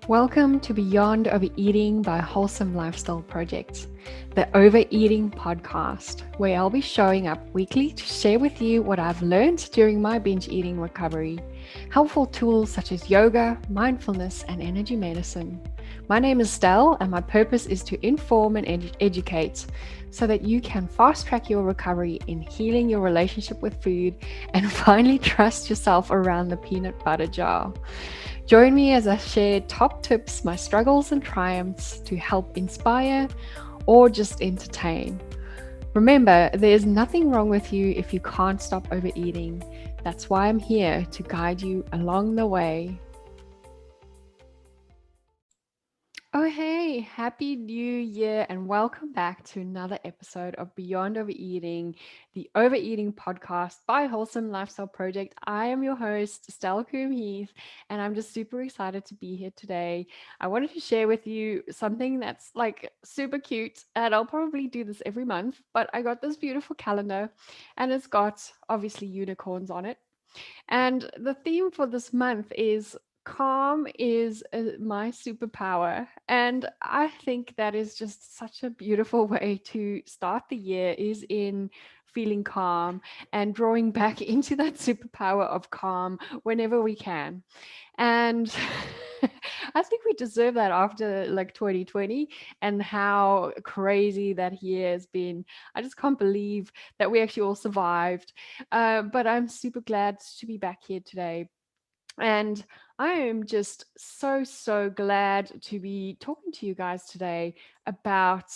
Welcome to Beyond Overeating by Wholesome Lifestyle Project, the Overeating Podcast, where I'll be showing up weekly to share with you what I've learned during my binge eating recovery, helpful tools such as yoga, mindfulness, and energy medicine. My name is Stell, and my purpose is to inform and educate so that you can fast track your recovery in healing your relationship with food and finally trust yourself around the peanut butter jar. Join me as I share top tips, my struggles and triumphs to help inspire or just entertain. Remember, there's nothing wrong with you if you can't stop overeating. That's why I'm here to guide you along the way. Oh, hey, happy new year, and welcome back to another episode of Beyond Overeating, the Overeating Podcast by Wholesome Lifestyle Project. I am your host, Stella Coombe-Heath, and I'm just super excited to be here today. I wanted to share with you something that's like super cute, and I'll probably do this every month, but I got this beautiful calendar, and it's got obviously unicorns on it. And the theme for this month is calm is my superpower. And I think that is just such a beautiful way to start the year is in feeling calm and drawing back into that superpower of calm whenever we can. And I think we deserve that after like 2020 and how crazy that year has been. I just can't believe that we actually all survived. But I'm super glad to be back here today. And I am just so glad to be talking to you guys today about,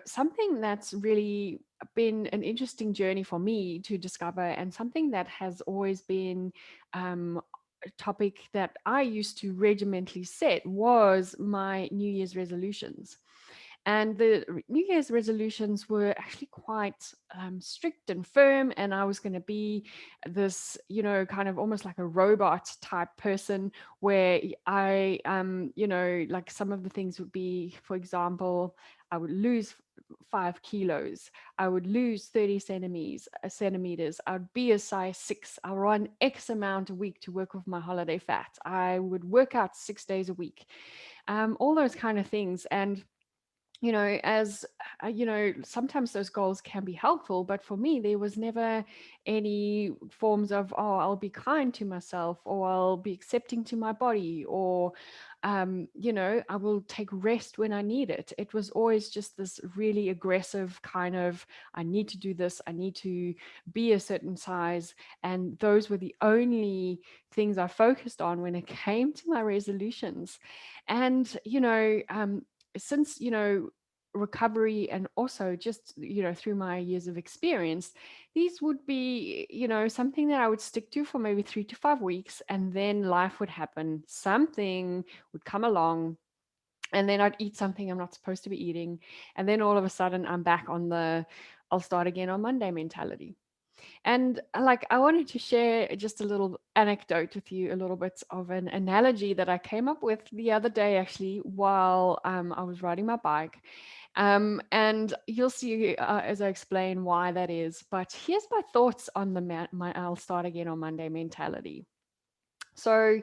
something that's really been an interesting journey for me to discover and something that has always been a topic that I used to regimentally set was my New Year's resolutions. And the New Year's resolutions were actually quite strict and firm. And I was going to be this, kind of almost like a robot type person where like some of the things would be, for example, I would lose 5 kilos. I would lose 30 centimeters. I would be a size 6. I run X amount a week to work with my holiday fat. I would work out 6 days a week. All those kind of things. And as sometimes those goals can be helpful, but for me, there was never any forms of, oh, I'll be kind to myself, or I'll be accepting to my body, or, I will take rest when I need it. It was always just this really aggressive kind of, I need to do this, I need to be a certain size. And those were the only things I focused on when it came to my resolutions. And, since recovery and also just through my years of experience, these would be something that I would stick to for maybe 3 to 5 weeks, and then life would happen, something would come along, and then I'd eat something I'm not supposed to be eating, and then all of a sudden I'm back on the I'll start again on Monday mentality. And like, I wanted to share just a little anecdote with you, a little bit of an analogy that I came up with the other day, actually, while I was riding my bike. And you'll see as I explain why that is. But here's my thoughts on the my I'll start again on Monday mentality. So,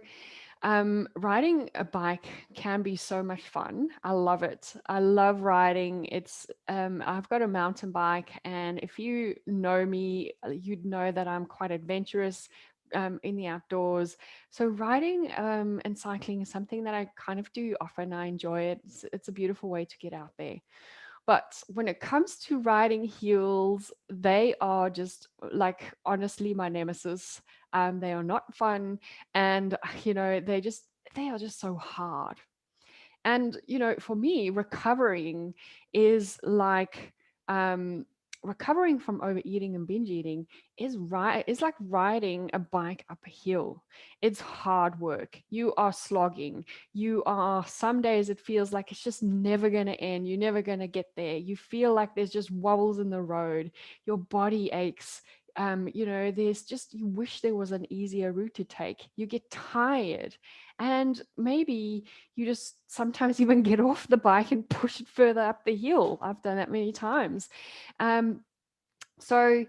riding a bike can be so much fun. I love it. I love riding. I've got a mountain bike, and if you know me, you'd know that I'm quite adventurous in the outdoors. So riding and cycling is something that I kind of do often. I enjoy it. It's a beautiful way to get out there. But when it comes to riding heels, they are just like honestly my nemesis. They are not fun, and they are just so hard. And for me, is like um, recovering from overeating and binge eating is like riding a bike up a hill. It's hard work. You are slogging. You are Some days it feels like it's just never going to end. You're never going to get there. You feel like there's just wobbles in the road. Your body aches. There's just, you wish there was an easier route to take. You get tired, and maybe you just sometimes even get off the bike and push it further up the hill. I've done that many times. Um, so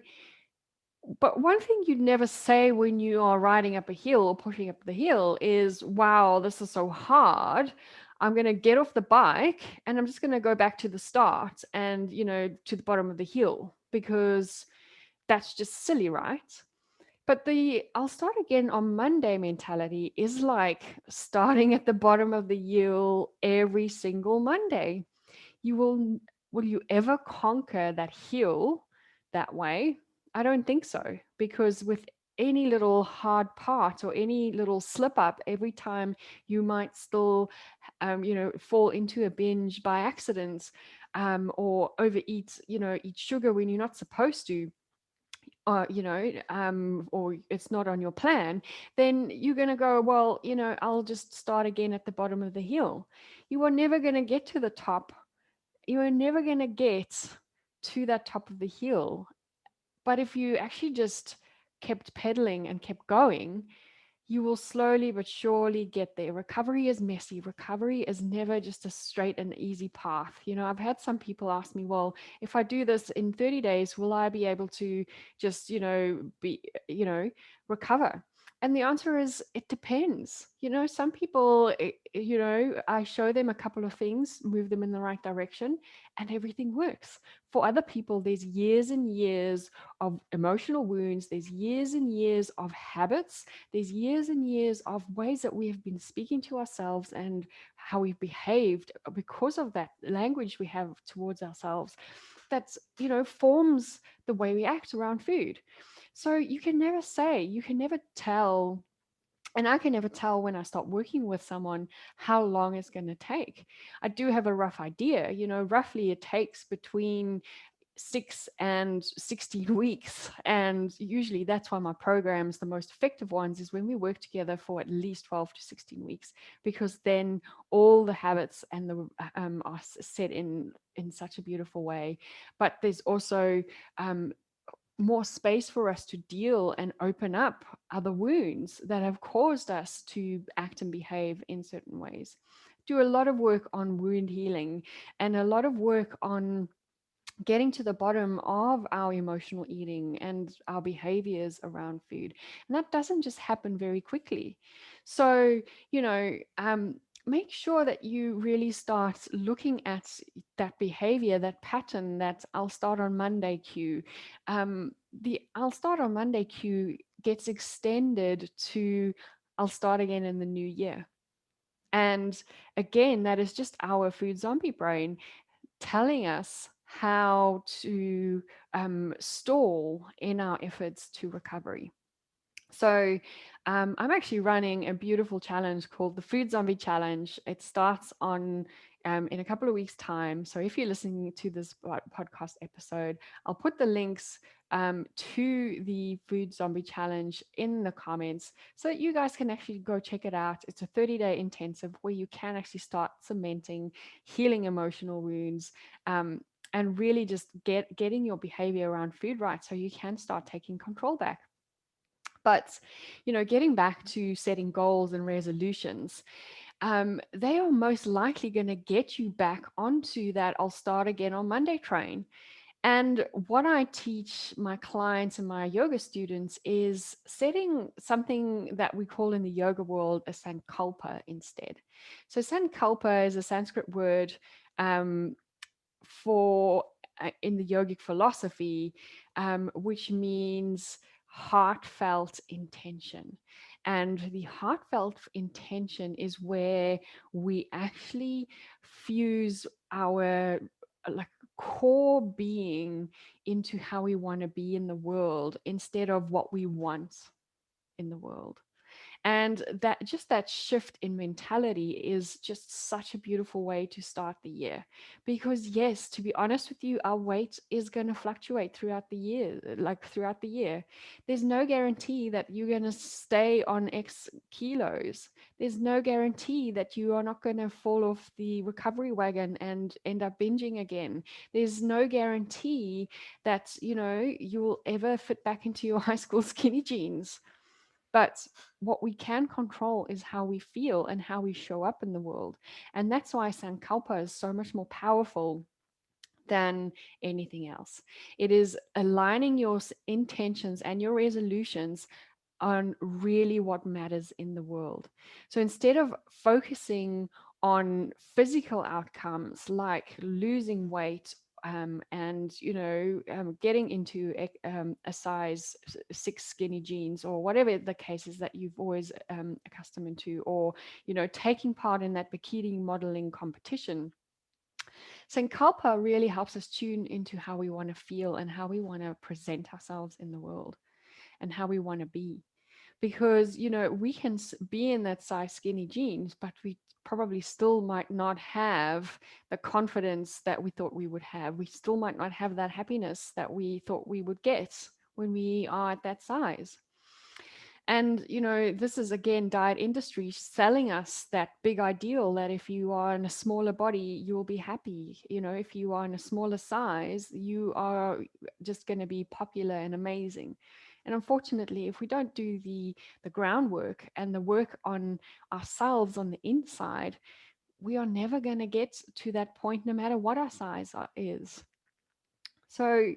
But one thing you'd never say when you are riding up a hill or pushing up the hill is, wow, this is so hard. I'm going to get off the bike and I'm just going to go back to the start and, to the bottom of the hill, because that's just silly, right? But the I'll start again on Monday mentality is like starting at the bottom of the hill every single Monday. You will you ever conquer that hill that way? I don't think so, because with any little hard part or any little slip up, every time you might still fall into a binge by accident, or overeat, eat sugar when you're not supposed to, or it's not on your plan, then you're going to go, well, I'll just start again at the bottom of the hill. You are never going to get to the top. You are never going to get to that top of the hill. But if you actually just kept pedaling and kept going, you will slowly but surely get there. Recovery is messy. Recovery is never just a straight and easy path. I've had some people ask me, well, if I do this in 30 days, will I be able to just, you know, recover? And the answer is it depends. Some people, I show them a couple of things, move them in the right direction, and everything works. For other people, there's years and years of emotional wounds, there's years and years of habits, there's years and years of ways that we have been speaking to ourselves and how we've behaved because of that language we have towards ourselves, that's, forms the way we act around food. So you can never tell, and I can never tell when I start working with someone how long it's going to take. I do have a rough idea. Roughly it takes between 6 and 16 weeks. And usually that's why my programs, the most effective ones, is when we work together for at least 12 to 16 weeks, because then all the habits and the are set in such a beautiful way. But there's also more space for us to deal and open up other wounds that have caused us to act and behave in certain ways. Do a lot of work on wound healing and a lot of work on getting to the bottom of our emotional eating and our behaviors around food. And that doesn't just happen very quickly. So, make sure that you really start looking at that behavior, that pattern, that I'll start on Monday cue. The I'll start on Monday cue gets extended to I'll start again in the new year. And again, that is just our food zombie brain telling us how to stall in our efforts to recovery. So I'm actually running a beautiful challenge called the Food Zombie Challenge. It starts on in a couple of weeks' time. So if you're listening to this podcast episode, I'll put the links to the Food Zombie Challenge in the comments so that you guys can actually go check it out. It's a 30-day intensive where you can actually start cementing, healing emotional wounds. And really just getting your behavior around food right so you can start taking control back. But, getting back to setting goals and resolutions, they are most likely going to get you back onto that I'll start again on Monday train. And what I teach my clients and my yoga students is setting something that we call in the yoga world a sankalpa instead. So sankalpa is a Sanskrit word um, for in the yogic philosophy, which means heartfelt intention. And the heartfelt intention is where we actually fuse our like core being into how we want to be in the world instead of what we want in the world. And that shift in mentality is just such a beautiful way to start the year. Because yes, to be honest with you, our weight is going to fluctuate throughout the year, like throughout the year. There's no guarantee that you're going to stay on X kilos. There's no guarantee that you are not going to fall off the recovery wagon and end up binging again. There's no guarantee that, you'll ever fit back into your high school skinny jeans. But what we can control is how we feel and how we show up in the world. And that's why Sankalpa is so much more powerful than anything else. It is aligning your intentions and your resolutions on really what matters in the world. So instead of focusing on physical outcomes like losing weight, and getting into a size six skinny jeans, or whatever the case is that you've always accustomed to, or taking part in that bikini modeling competition, Sankalpa really helps us tune into how we want to feel and how we want to present ourselves in the world and how we want to be. Because, we can be in that size skinny jeans, but we probably still might not have the confidence that we thought we would have. We still might not have that happiness that we thought we would get when we are at that size. And, this is again diet industry selling us that big ideal that if you are in a smaller body, you'll be happy. If you are in a smaller size, you are just going to be popular and amazing. And unfortunately, if we don't do the groundwork and the work on ourselves on the inside, we are never going to get to that point, no matter what our size is. So,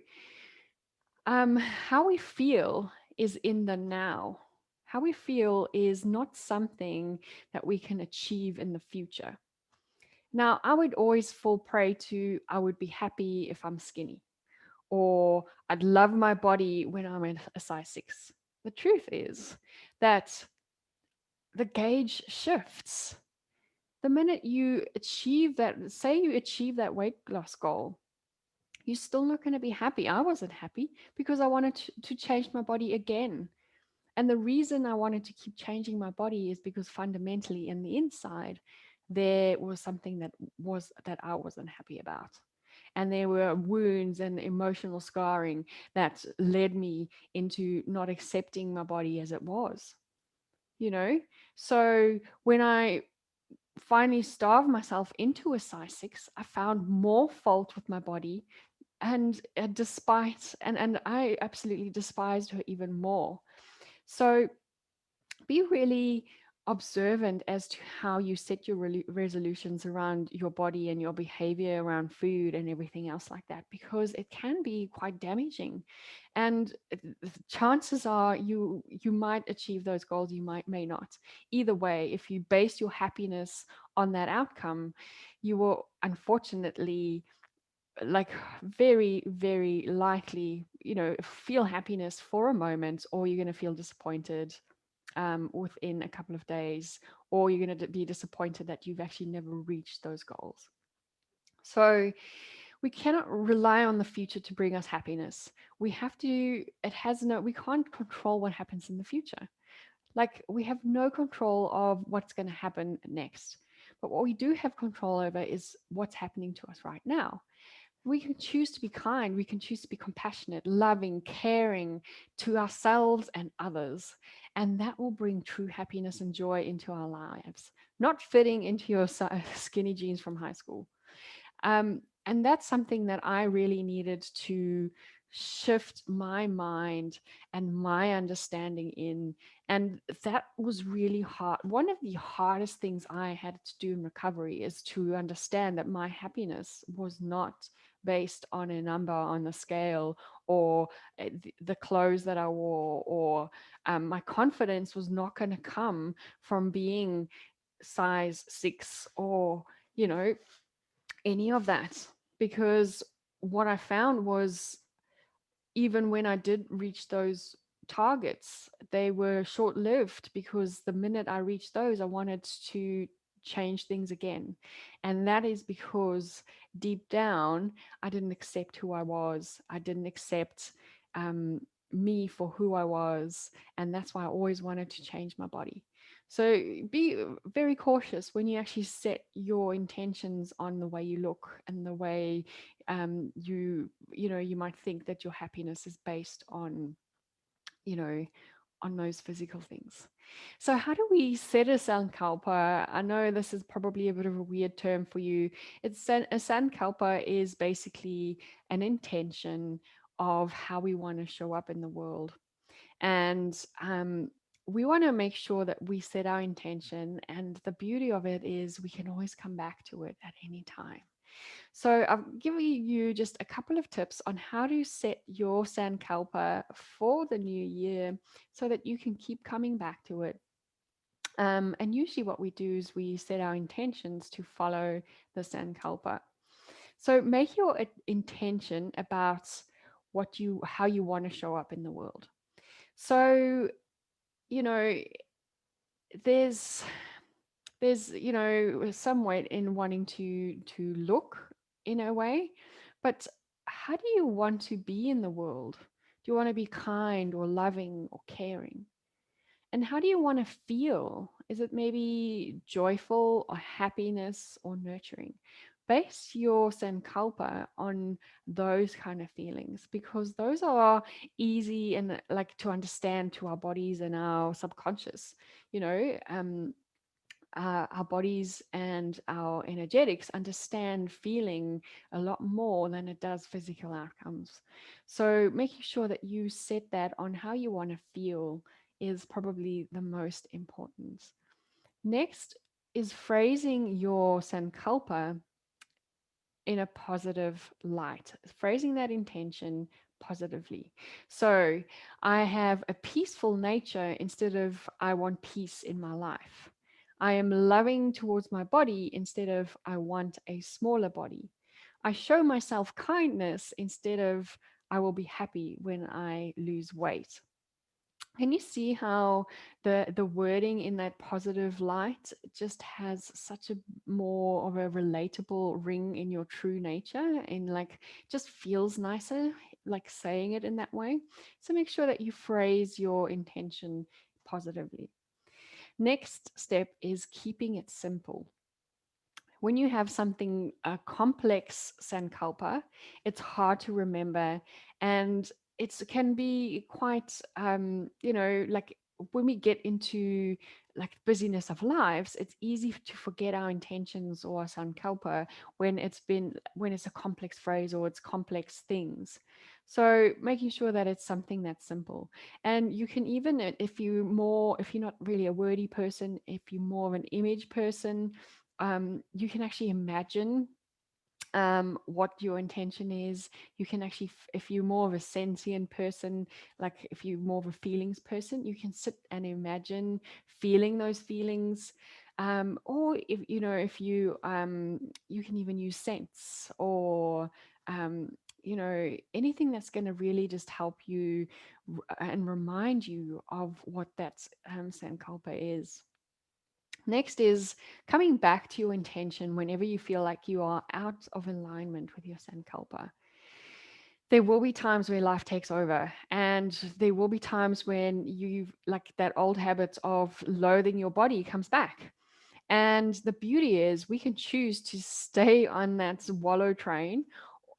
how we feel is in the now. How we feel is not something that we can achieve in the future. Now, I would always fall prey to, I would be happy if I'm skinny, or I'd love my body when I'm in a size six. The truth is that the gauge shifts. The minute you achieve that, say you achieve that weight loss goal, you're still not going to be happy. I wasn't happy because I wanted to change my body again. And the reason I wanted to keep changing my body is because fundamentally in the inside, there was something that I wasn't happy about. And there were wounds and emotional scarring that led me into not accepting my body as it was, you know? So when I finally starved myself into a size six, I found more fault with my body, and despite and I absolutely despised her even more. So be really observant as to how you set your resolutions around your body and your behavior around food and everything else like that, because it can be quite damaging. And chances are you might achieve those goals, you may not. Either way, if you base your happiness on that outcome, you will unfortunately, like, very very likely, feel happiness for a moment, or you're going to feel disappointed within a couple of days, or you're going to be disappointed that you've actually never reached those goals. So we cannot rely on the future to bring us happiness. We can't control what happens in the future. Like, we have no control of what's going to happen next. But what we do have control over is what's happening to us right now. We can choose to be kind, we can choose to be compassionate, loving, caring to ourselves and others. And that will bring true happiness and joy into our lives, not fitting into your skinny jeans from high school. And that's something that I really needed to shift my mind and my understanding in. And that was really hard. One of the hardest things I had to do in recovery is to understand that my happiness was not based on a number on the scale, or the clothes that I wore, or my confidence was not going to come from being size six, or, you know, any of that. Because what I found was, even when I did reach those targets, they were short lived, because the minute I reached those, I wanted to change things again. And that is because deep down, I didn't accept who I was. I didn't accept um, me for who I was. And that's why I always wanted to change my body. So be very cautious when you actually set your intentions on the way you look and the way you might think that your happiness is based on, you know on those physical things. So how do we set a sankalpa? I know this is probably a bit of a weird term for you. A sankalpa is basically an intention of how we want to show up in the world. And we want to make sure that we set our intention, and the beauty of it is we can always come back to it at any time. So I've given you just a couple of tips on how to set your Sankalpa for the new year so that you can keep coming back to it. And usually what we do is we set our intentions to follow the Sankalpa. So make your intention about how you want to show up in the world. So, you know, there's some weight in wanting to look in a way, but how do you want to be in the world? Do you want to be kind or loving or caring? And how do you want to feel? Is it maybe joyful or happiness or nurturing? Base your sankalpa on those kind of feelings, because those are easy and like to understand to our bodies and our subconscious. You know, our bodies and our energetics understand feeling a lot more than it does physical outcomes. So making sure that you set that on how you want to feel is probably the most important. Next is phrasing your sankalpa in a positive light, phrasing that intention positively. So I have a peaceful nature instead of I want peace in my life. I am loving towards my body instead of I want a smaller body. I show myself kindness instead of I will be happy when I lose weight. Can you see how the wording in that positive light just has such a more of a relatable ring in your true nature, and like just feels nicer like saying it in that way? So make sure that you phrase your intention positively. Next step is keeping it simple. When you have something a complex sankalpa, it's hard to remember, and it can be quite like when we get into like busyness of lives, it's easy to forget our intentions or our sankalpa when it's a complex phrase or it's complex things. So making sure that it's something that's simple. And you can even, if you're not really a wordy person, if you're more of an image person, you can actually imagine what your intention is. You can actually, if you're more of a sentient person, like if you're more of a feelings person, you can sit and imagine feeling those feelings. Or if you can even use scents or anything that's going to really just help you and remind you of what that sankalpa is. Next is coming back to your intention whenever you feel like you are out of alignment with your Sankalpa. There will be times where life takes over, and there will be times when you like that old habit of loathing your body comes back. And the beauty is we can choose to stay on that wallow train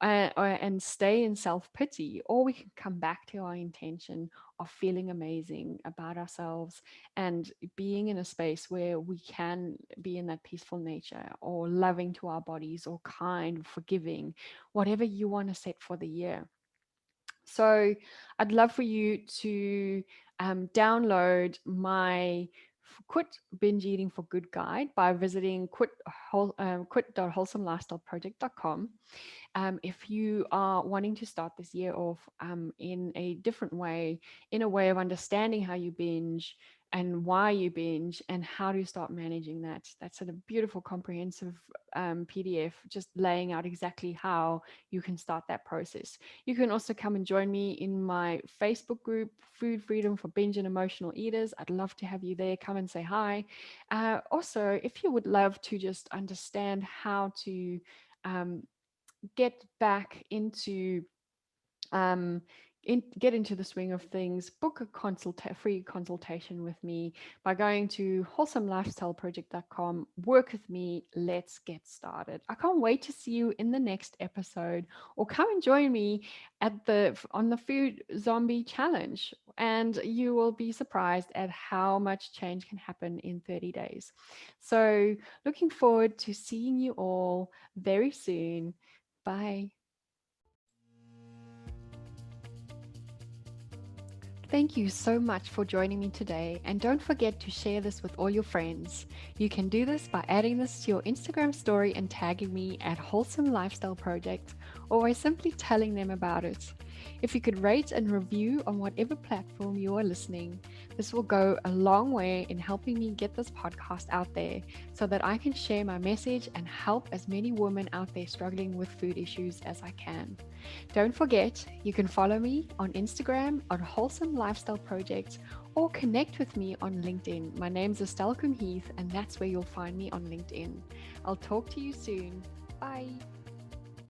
and stay in self pity, or we can come back to our intention of feeling amazing about ourselves and being in a space where we can be in that peaceful nature or loving to our bodies or kind, forgiving, whatever you want to set for the year. So I'd love for you to download my Quit Binge Eating for Good guide by visiting quit.wholesomelifestyleproject.com. If you are wanting to start this year off in a different way, in a way of understanding how you binge and why you binge and how to start managing that, that's a beautiful, comprehensive PDF just laying out exactly how you can start that process. You can also come and join me in my Facebook group, Food Freedom for Binge and Emotional Eaters. I'd love to have you there. Come and say hi. Also, if you would love to just understand how to um, get back into um, get into the swing of things, book a free consultation with me by going to wholesomelifestyleproject.com. Work with me. Let's get started. I can't wait to see you in the next episode, or come and join me on the Food Zombie Challenge, and you will be surprised at how much change can happen in 30 days. So, looking forward to seeing you all very soon. Bye. Thank you so much for joining me today, and don't forget to share this with all your friends. You can do this by adding this to your Instagram story and tagging me at Wholesome Lifestyle Project, or by simply telling them about it. If you could rate and review on whatever platform you are listening, this will go a long way in helping me get this podcast out there so that I can share my message and help as many women out there struggling with food issues as I can. Don't forget, you can follow me on Instagram on Wholesome Lifestyle Project or connect with me on LinkedIn. My name's Coombe-Heath, and that's where you'll find me on LinkedIn. I'll talk to you soon. Bye.